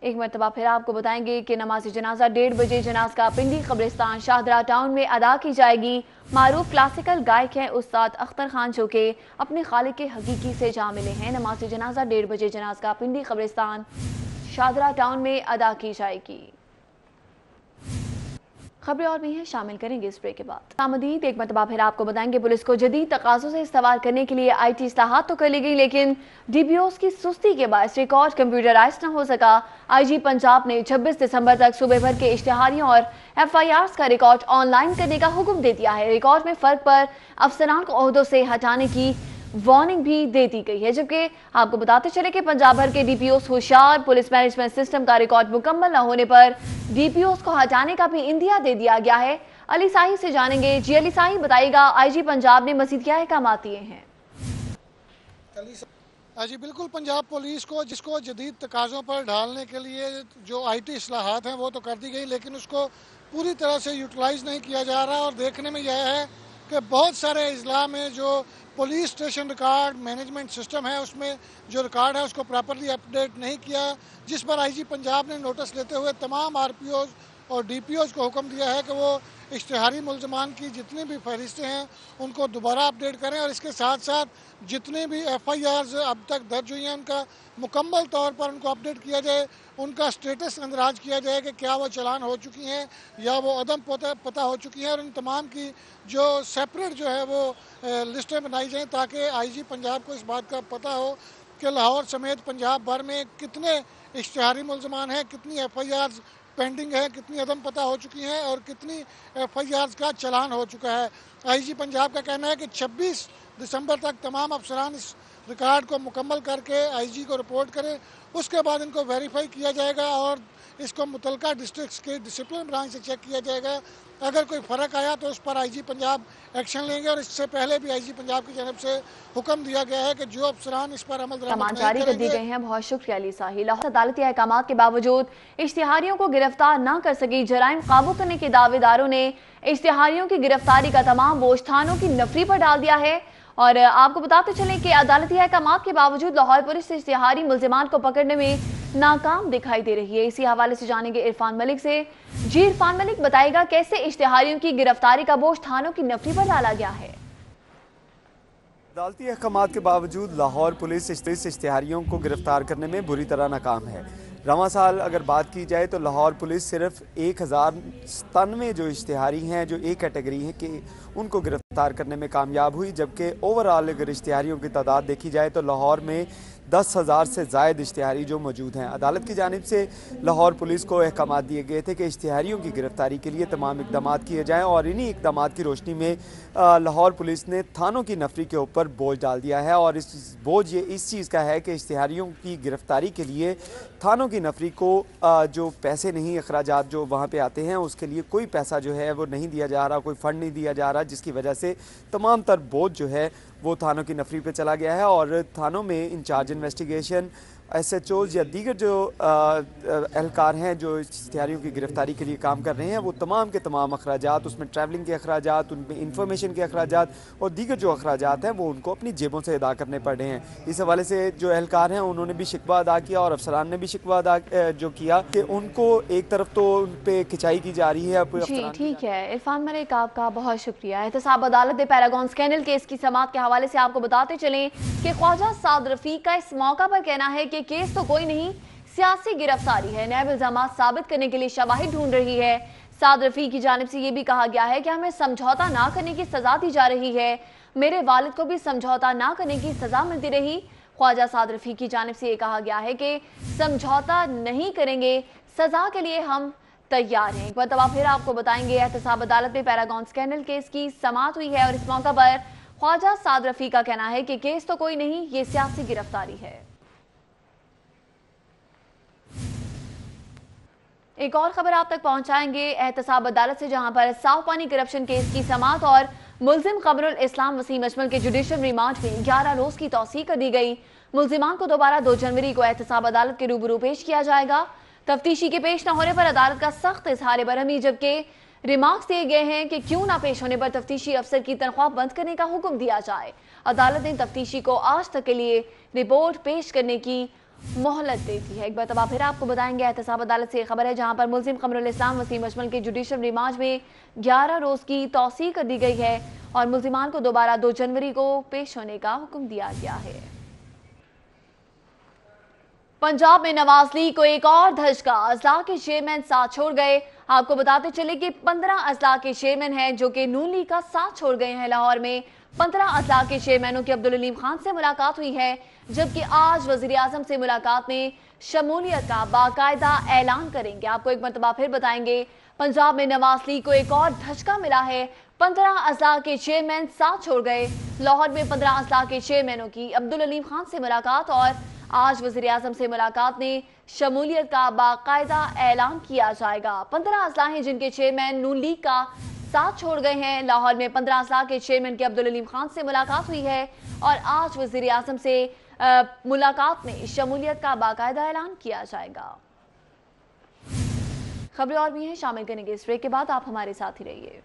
एक मरतबा फिर आपको बताएंगे कि नमाज जनाजा 1:30 बजे जनाजा पिंडी कब्रिस्तान शाहदरा टाउन में अदा की जाएगी। मारूफ क्लासिकल गायक हैं उस्ताद अख्तर खान, जो कि अपने खालिक के हकीकी से जा मिले हैं। नमाज जनाजा 1:30 बजे जनाजा पिंडी कब्रिस्तान शाहदरा टाउन में अदा की जाएगी। खबरें और भी हैं, शामिल करेंगे इस ब्रेक के बाद। आमदीद एक मरतबा फिर आपको बताएंगे, पुलिस को जदीद तकाज़ों से इस्तेमाल करने के लिए IT इस्लाहात तो कर ली गई, लेकिन DPOs की सुस्ती के बाद रिकॉर्ड कंप्यूटराइज न हो सका। IG पंजाब ने 26 दिसंबर तक सूबे भर के इश्तिहारियों और FIRs का रिकॉर्ड ऑनलाइन करने का हुक्म दे दिया है। रिकॉर्ड में फ़र्क पर अफसरान को ओहदों से हटाने की वार्निंग भी दे दी गई है। जबकि आपको बताते चले कि पंजाब भर के DPOs होशियार, पुलिस मैनेजमेंट सिस्टम का रिकॉर्ड मुकम्मल न होने पर DPOs को हटाने का भी इंदिया दे दिया गया है। अली साही से जानेंगे। जी अली साही, बताइएगा IG पंजाब ने मजीद क्या अहकाम दिए हैं? जी बिल्कुल, पंजाब पुलिस को जिसको जदीद तकाज़ों पर ढालने के लिए जो IT इस्लाहात हैं वो तो कर दी गई, लेकिन उसको पूरी तरह से यूटिलाइज नहीं किया जा रहा। और देखने में यह है कि बहुत सारे अजला में जो police station record management system है, उसमें जो रिकॉर्ड है उसको प्रॉपरली अपडेट नहीं किया, जिस पर IG पंजाब ने नोटिस लेते हुए तमाम RPOs और DPOs को हुक्म दिया है कि वो इश्तिहारी मुलजमान की जितनी भी फहरिस्तें हैं उनको दोबारा अपडेट करें, और इसके साथ साथ जितने भी FIRs अब तक दर्ज हुई हैं उनका मुकम्मल तौर पर उनको अपडेट किया जाए, उनका स्टेटस अंदराज किया जाए कि क्या वो चालान हो चुकी हैं या वो अदम पता हो चुकी हैं, और इन तमाम की जो सेपरेट जो है वो लिस्टें बनाई जाएँ, ताकि IG पंजाब को इस बात का पता हो कि लाहौर समेत पंजाब भर में कितने इश्तिहारी मुलजमान हैं, कितनी FIRs पेंडिंग है, कितनी अदम पता हो चुकी हैं और कितनी FIRs का चालान हो चुका है। IG पंजाब का कहना है कि 26 दिसंबर तक तमाम अफसरान इस रिकॉर्ड को मुकम्मल करके IG को रिपोर्ट करें, उसके बाद इनको वेरीफाई किया जाएगा और इसको मुतलका डिस्ट्रिक्ट के डिसिप्लिन ब्रांच से चेक किया जाएगा। अगर कोई फ़र्क आया तो उस पर IG पंजाब एक्शन लेंगे, और इससे पहले भी IG पंजाब की जानब से हुक्म दिया गया है कि जो अफसरान इस पर अमल जारी कर दी गई हैं। बहुत शुक्रिया अली साही। लाहौर अदालती अहकाम के बावजूद इश्तिहारियों को गिरफ्तार न कर सकी जराइम काबू करने के दावेदारों ने इश्तिहारियों की गिरफ्तारी का तमाम बोझ थानों की नफरी पर डाल दिया है। और आपको बताते चलें कि अदालती अहकाम के बावजूद लाहौर पुलिस इश्तिहारी मुल्जिमान को पकड़ने में नाकाम दिखाई दे रही है। इसी हवाले से जानेंगे इरफान मलिक से। जी इरफान मलिक, बताएगा कैसे इश्तिहारियों की गिरफ्तारी का बोझ थानों की नफरी पर डाला गया है? अदालती अहकाम के बावजूद लाहौर पुलिस इश्तिहारियों को गिरफ्तार करने में बुरी तरह नाकाम है। रवां साल अगर बात की जाए तो लाहौर पुलिस सिर्फ 1097 जो इश्तिहारी हैं जो A कैटेगरी हैं कि उनको गिरफ्तार करने में कामयाब हुई, जबकि ओवरऑल अगर इश्तिहारियों की तादाद देखी जाए तो लाहौर में 10,000 से ज़ायद इश्तिहारी जो मौजूद हैं। अदालत की जानिब से लाहौर पुलिस को अहकाम दिए गए थे कि इश्तिहारियों की गिरफ्तारी के लिए तमाम इकदाम किए जाएँ, और इन्हीं इकदाम की रोशनी में लाहौर पुलिस ने थानों की नफरी के ऊपर बोझ डाल दिया है। और इस बोझ ये इस चीज़ का है कि इश्तिहारियों की गिरफ्तारी के लिए थानों की नफरी को जो पैसे नहीं, अखराजात जो वहाँ पे आते हैं उसके लिए कोई पैसा जो है वो नहीं दिया जा रहा, कोई फ़ंड नहीं दिया जा रहा, जिसकी वजह से तमाम तर बोझ जो है वो थानों की नफरी पे चला गया है। और थानों में इंचार्ज इन्वेस्टिगेशन SHOs या दीगर जो एहलकार हैं जो इश्तिहारियों की गिरफ्तारी के लिए काम कर रहे हैं, वो तमाम के तमाम अखराजात, उसमें ट्रैवलिंग के अखराजात, उनमें इंफॉर्मेशन के अखराजात और दीगर जो अखराजात हैं वो उनको अपनी जेबों से अदा करने पड़ रहे हैं। इस हवाले से जो एहलकार हैं उन्होंने भी शिकवा अदा किया और अफसरान ने भी शिकवा अदा जो किया कि उनको एक तरफ तो उन पर खिंचाई की जा रही है। जी ठीक है इरफान मलिक, आपका बहुत शुक्रिया। एहतसाब अदालत पैरागॉन स्कैंडल केस की समाअत के हवाले से आपको बताते चलें कि ख्वाजा साद रफीक का इस मौका पर कहना है कि केस तो कोई नहीं, सियासी गिरफ्तारी है। नैब इल्जामात साबित करने के लिए शवाहिद ढूंढ रही है। साद रफीक की जानिब से ये भी कहा गया है कि हमें समझौता ना करने की सजा दी जा रही है। मेरे वालिद को भी समझौता ना करने की सजा मिलती रही। ख्वाजा साद रफीक की जानिब से ये कहा गया है कि समझौता नहीं करेंगे, सजा के लिए हम तैयार हैं। एक बार फिर आपको बताएंगे एहतसाब अदालत में पैरागॉन स्कैंडल केस की समाअत हुई है और इस मौका पर ख्वाजा साद रफीक का कहना है कि केस तो कोई नहीं, ये सियासी गिरफ्तारी है। एक और खबर आप तक पहुंचाएंगे एहतसाब अदालत से, जहां पर साफ पानी करप्शन केस की समाअत और मुल्जिम कमरुल इस्लाम वसीम अजमल के जुडिशल रिमांड में 11 रोज की तौसीह कर दी गई। मुल्जिमान को दोबारा 2 जनवरी को एहतसाब अदालत के रूबरू पेश किया जाएगा। तफ्तीशी के पेश न होने पर अदालत का सख्त इजहार बरहमी, जबकि रिमार्क्स दिए गए हैं कि क्यों ना पेश होने पर तफ्तीशी अफसर की तनख्वाह बंद करने का हुक्म दिया जाए। अदालत ने तफ्तीशी को आज तक के लिए रिपोर्ट पेश करने की मोहलत दे दी है। एक मरतबा फिर आपको बताएंगे एहतसाब अदालत से खबर है, जहां पर मुल्जिम कमरुल इस्लाम वसीम अजमल के जुडिशल रिमांड में 11 रोज की तौसीह कर दी गई है और मुल्जिमान को दोबारा 2 जनवरी को पेश होने का हुक्म दिया गया है। पंजाब में नवाज लीग को एक और धचका, अजला के चेयरमैन साथ छोड़ गए। आपको बताते चले कि 15 अजला के चेयरमैन हैं जो कि नून लीग का साथ छोड़ गए हैं। लाहौर में 15 अजला के चेयरमैनों की अब्दुल अलीम खान से मुलाकात हुई है, जबकि आज वजीर आजम से मुलाकात में शमूलियत का बाकायदा ऐलान करेंगे। आपको एक मरतबा फिर बताएंगे, पंजाब में नवाज लीग को एक और धचका मिला है। 15 अजला के चेयरमैन साथ छोड़ गए। लाहौर में 15 अजला के चेयरमैनों की अब्दुल अलीम खान से मुलाकात और आज वजीर आजम से मुलाकात में शमूलियत का बाकायदा ऐलान किया जाएगा। 15 अजला हैं जिनके चेयरमैन नून लीग का साथ छोड़ गए हैं। लाहौर में 15 अजला के चेयरमैन के अब्दुल अलीम खान से मुलाकात हुई है और आज वजीर आजम से मुलाकात में शमूलियत का बाकायदा ऐलान किया जाएगा। खबरें और भी हैं, शामिल करेंगे इस ब्रेक के बाद। आप हमारे साथ ही रहिए।